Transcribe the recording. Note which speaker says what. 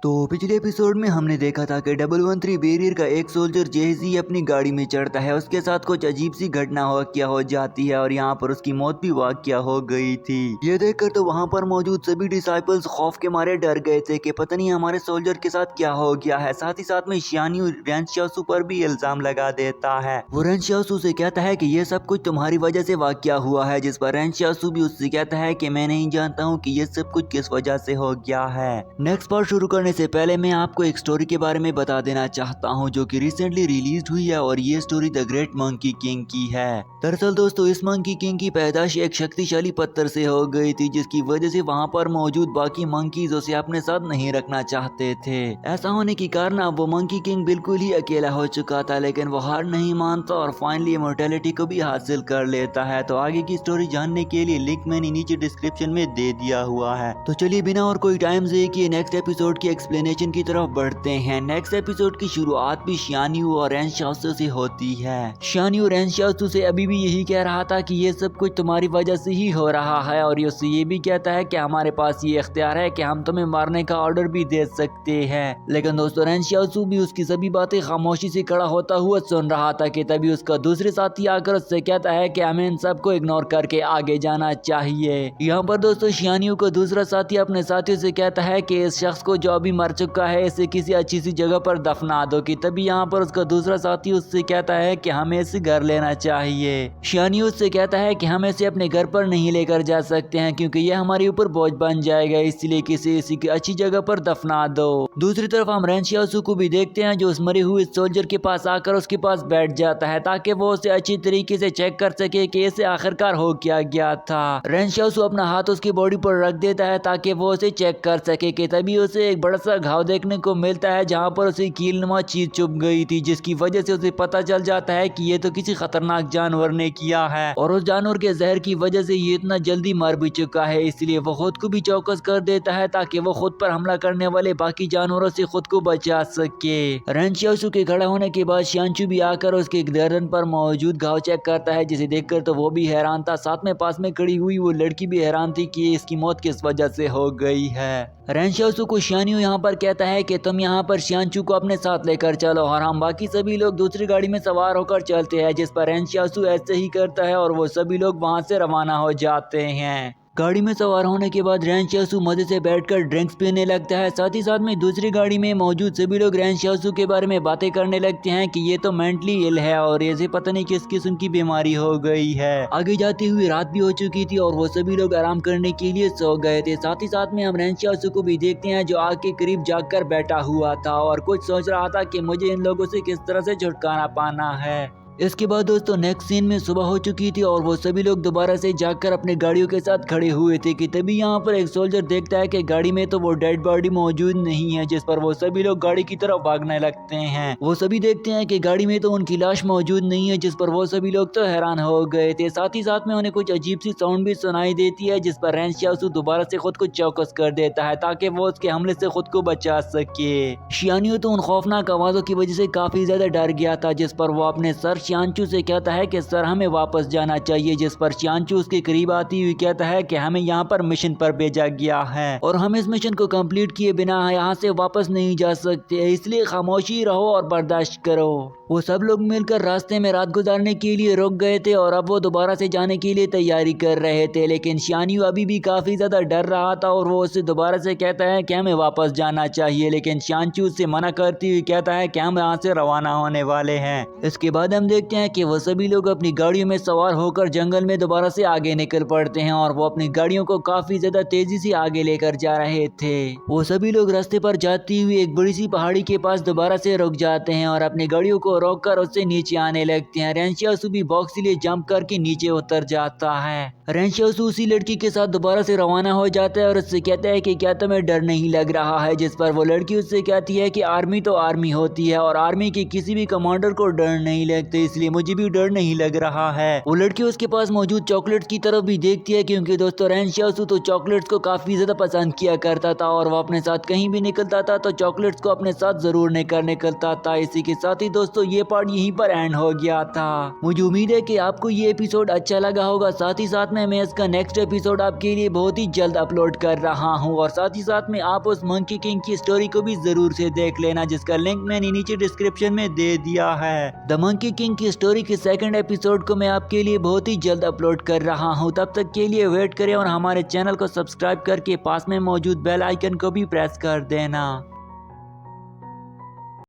Speaker 1: तो पिछले एपिसोड में हमने देखा था कि 113 बैरियर का एक सोल्जर जैसे ही अपनी गाड़ी में चढ़ता है उसके साथ कुछ अजीब सी घटना हो जाती है और यहाँ पर उसकी मौत भी वाक़या हो गई थी। ये देखकर तो वहाँ पर मौजूद सभी डिसाइपल्स खौफ के मारे डर गए थे कि पता नहीं हमारे सोल्जर के साथ क्या हो गया है। साथ ही साथ में शियान्यू रेंशियासु पर भी इल्जाम लगा देता है। वो रेंशियासु से कहता है कि ये सब कुछ तुम्हारी वजह से वाक़या हुआ है, जिस पर रेंशियासु भी उससे कहता है कि मैं नहीं जानता हूँ कि ये सब कुछ किस वजह से हो गया है। नेक्स्ट पार्ट शुरू करने से पहले मैं आपको एक स्टोरी के बारे में बता देना चाहता हूं जो कि रिसेंटली रिलीज हुई है और ये story the great monkey king की है। दरअसल दोस्तों इस मंकी किंग की पैदाश एक शक्तिशाली पत्थर से हो गई थी, जिसकी वजह से वहां पर मौजूद बाकी मंकीज उसे अपने साथ नहीं रखना चाहते थे। ऐसा होने के कारण अब वो मंकी किंग बिल्कुल ही अकेला हो चुका था, लेकिन वो हार नहीं मानता और फाइनली इमॉर्टैलिटी को भी हासिल कर लेता है। तो आगे की स्टोरी जानने के लिए लिंक मैंने नीचे डिस्क्रिप्शन में दे दिया हुआ है। तो चलिए बिना और कोई टाइम ज़ाया किए नेक्स्ट एपिसोड की एक्सप्लेनेशन की तरफ बढ़ते हैं। नेक्स्ट एपिसोड की शुरुआत भी शियान्यू और रेंशियासु से होती है। शियान्यू रेंशियासु से अभी भी यही कह रहा था कि ये सब कुछ तुम्हारी वजह से ही हो रहा है और ये उससे ये भी कहता है कि हमारे पास ये इख्तियार है कि हम तुम्हें मारने का ऑर्डर भी दे सकते हैं। लेकिन दोस्तों रेंशियासु भी उसकी सभी बातें खामोशी से खड़ा होता हुआ सुन रहा था कि तभी उसका दूसरे साथी आकर उससे कहता है कि हमें इन सबको इग्नोर करके आगे जाना चाहिए। यहाँ पर दोस्तों शियान्यू को दूसरा साथी अपने साथियों से कहता है कि इस शख्स को जो अभी मर चुका है इसे किसी अच्छी सी जगह पर दफना दो। कि तभी यहाँ पर उसका दूसरा साथी उससे कहता है कि हमें इसे घर लेना चाहिए। शियान्यू उससे कहता है कि हम इसे अपने घर पर नहीं लेकर जा सकते हैं क्योंकि यह हमारे ऊपर बोझ बन जाएगा, इसलिए किसी इसी अच्छी जगह पर दफना दो। दूसरी तरफ हम रेंशियासु को भी देखते हैं जो उस मरे हुए सोल्जर के पास आकर उसके पास बैठ जाता है ताकि वो उसे अच्छी तरीके से चेक कर सके कि इसे आखिरकार हो क्या गया था। रेंशियासु अपना हाथ उसकी बॉडी पर रख देता है ताकि वो उसे चेक कर सके कि तभी उसे एक बड़ा सा घाव देखने को मिलता है जहाँ पर उसे कीलनुमा चीज चुभ गई थी, जिसकी वजह से उसे पता चल जाता है कि ये तो किसी खतरनाक जानवर ने किया है और उस जानवर के जहर की वजह से ये इतना जल्दी मर भी चुका है। इसलिए वो खुद को भी चौकस कर देता है ताकि वो खुद पर हमला करने वाले बाकी जानवरों से खुद को बचा सके। रेंशियासु के खड़ा होने के बाद शियान्यू भी आकर उसके गर्दन पर मौजूद घाव चेक करता है, जिसे देखकर तो वो भी हैरान था। साथ में पास में खड़ी हुई वो लड़की भी हैरान थी कि इसकी मौत किस वजह से हो गई है। रेंशियासु को शियान्यू यहाँ पर कहता है कि तुम यहाँ पर शियान्यू को अपने साथ लेकर चलो और हम बाकी सभी लोग दूसरी गाड़ी में सवार होकर चलते हैं, जिस पर रेंशियासु ऐसे ही करता है और वो सभी लोग वहाँ से रवाना हो जाते हैं। गाड़ी में सवार होने के बाद रेंशियासु मजे से बैठकर ड्रिंक्स पीने लगता है। साथ ही साथ में दूसरी गाड़ी में मौजूद सभी लोग रेंशियासु के बारे में बातें करने लगते हैं कि ये तो मेंटली इल है और इसे पता नहीं किस किस्म की बीमारी हो गई है। आगे जाती हुई रात भी हो चुकी थी और वो सभी लोग आराम करने के लिए सो गए थे। साथ ही साथ में हम रेंशियासु को भी देखते हैं जो आग के करीब जाकर बैठा हुआ था और कुछ सोच रहा था कि मुझे इन लोगों से किस तरह से छुटकारा पाना है। इसके बाद दोस्तों नेक्स्ट सीन में सुबह हो चुकी थी और वो सभी लोग दोबारा से जाकर अपने गाड़ियों के साथ खड़े हुए थे कि तभी यहाँ पर एक सोल्जर देखता है कि गाड़ी में तो वो डेड बॉडी मौजूद नहीं है, जिस पर वो सभी लोग गाड़ी की तरफ भागने लगते हैं। वो सभी देखते हैं कि गाड़ी में तो उनकी लाश मौजूद नहीं है, जिस पर वो सभी लोग तो हैरान हो गए थे। साथ ही साथ में उन्हें कुछ अजीब सी साउंड भी सुनाई देती है, जिस पर रेंशियासु दोबारा से खुद को चौकस कर देता है ताकि वो उसके हमले से खुद को बचा सके। शियान्यू तो उन खौफनाक आवाजों की वजह से काफी ज्यादा डर गया था, जिस पर वो अपने सर शियान्यू से कहता है कि सर हमें वापस जाना चाहिए, जिस पर शियान्यू उसके करीब आती हुई कहता है कि हमें यहाँ पर मिशन पर भेजा गया है और हम इस मिशन को कंप्लीट किए बिना यहाँ से वापस नहीं जा सकते, इसलिए खामोशी रहो और बर्दाश्त करो। वो सब लोग मिलकर रास्ते में रात गुजारने के लिए रुक गए थे और अब वो दोबारा से जाने के लिए तैयारी कर रहे थे, लेकिन शियान्यू अभी भी काफी ज्यादा डर रहा था और वो उससे दोबारा से कहता है कि हमें वापस जाना चाहिए, लेकिन शियान्यू उससे मना करती हुई कहता है कि हम यहाँ से रवाना होने वाले हैं। इसके बाद हम देखते हैं कि वो सभी लोग अपनी गाड़ियों में सवार होकर जंगल में दोबारा से आगे निकल पड़ते हैं और वो अपनी गाड़ियों को काफी ज्यादा तेजी से आगे लेकर जा रहे थे। वो सभी लोग रास्ते पर जाती हुई एक बड़ी सी पहाड़ी के पास दोबारा से रुक जाते हैं और अपनी गाड़ियों को रोककर उससे नीचे आने लगते हैं। रेंशियासु भी बॉक्स के लिए जंप करके नीचे उतर जाता है। रेंशियासु उसी लड़की के साथ दोबारा से रवाना हो जाता है और उससे कहता है कि क्या तुम्हें डर नहीं लग रहा है, जिस पर वो लड़की उससे कहती है कि आर्मी तो आर्मी होती है और आर्मी के किसी भी कमांडर को डर नहीं लगती, है, इसलिए मुझे भी डर नहीं लग रहा है। वो लड़की उसके पास मौजूद चॉकलेट्स की तरफ भी देखती है, क्योंकि दोस्तों रैन शाओसू तो चॉकलेट्स को काफी ज्यादा पसंद किया करता था और वो अपने साथ कहीं भी निकलता था तो चॉकलेट्स को अपने साथ जरूर लेकर निकलता था। इसी के साथ ही दोस्तों ये पार्ट यहीं पर एंड हो गया था। मुझे उम्मीद है कि आपको ये एपिसोड अच्छा लगा होगा। साथ ही साथ में मैं इसका नेक्स्ट एपिसोड आपके लिए बहुत ही जल्द अपलोड कर रहा हूँ और साथ ही साथ में आप उस मंकी किंग की स्टोरी को भी जरूर से देख लेना, जिसका लिंक मैंने नीचे डिस्क्रिप्शन में दे दिया है। द मंकी किंग की स्टोरी के सेकंड एपिसोड को मैं आपके लिए बहुत ही जल्द अपलोड कर रहा हूँ। तब तक के लिए वेट करें और हमारे चैनल को सब्सक्राइब करके पास में मौजूद बेल आइकन को भी प्रेस कर देना।